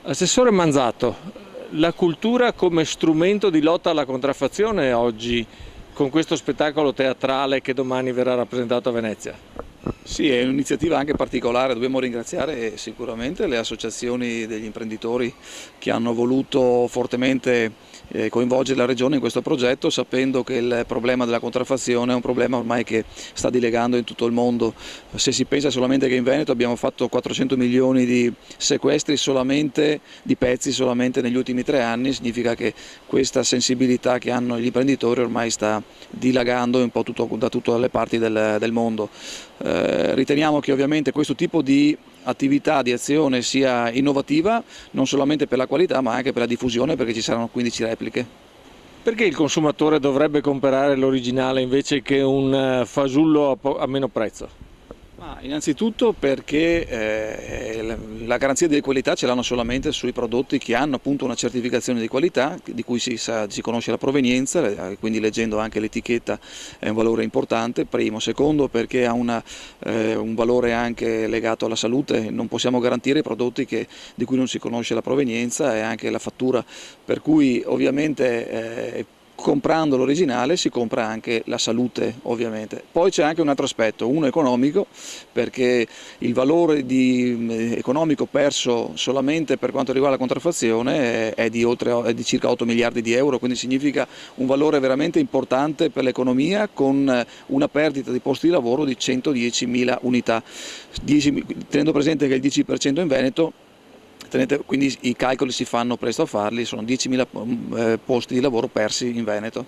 Assessore Manzato, la cultura come strumento di lotta alla contraffazione oggi, con questo spettacolo teatrale che domani verrà rappresentato a Venezia? Sì, è un'iniziativa anche particolare, dobbiamo ringraziare sicuramente le associazioni degli imprenditori che hanno voluto fortemente coinvolgere la Regione in questo progetto, sapendo che il problema della contraffazione è un problema ormai che sta dilegando in tutto il mondo. Se si pensa solamente che in Veneto abbiamo fatto 400 milioni di sequestri solamente di pezzi solamente negli ultimi 3 anni, significa che questa sensibilità che hanno gli imprenditori ormai sta dilagando un po' da tutte le parti del mondo. Riteniamo che ovviamente questo tipo di attività, di azione sia innovativa non solamente per la qualità ma anche per la diffusione, perché ci saranno 15 repliche. Perché il consumatore dovrebbe comprare l'originale invece che un fasullo a meno prezzo? Innanzitutto perché la garanzia di qualità ce l'hanno solamente sui prodotti che hanno appunto una certificazione di qualità di cui si conosce la provenienza, quindi leggendo anche l'etichetta è un valore importante, primo. Secondo, perché ha un valore anche legato alla salute, non possiamo garantire prodotti di cui non si conosce la provenienza e anche la fattura, per cui ovviamente comprando l'originale si compra anche la salute, ovviamente. Poi c'è anche un altro aspetto, uno economico, perché il valore economico perso solamente per quanto riguarda la contraffazione è di circa 8 miliardi di euro, quindi significa un valore veramente importante per l'economia, con una perdita di posti di lavoro di 110.000 unità, tenendo presente che il 10% in Veneto. Quindi i calcoli si fanno presto a farli, sono 10.000 posti di lavoro persi in Veneto.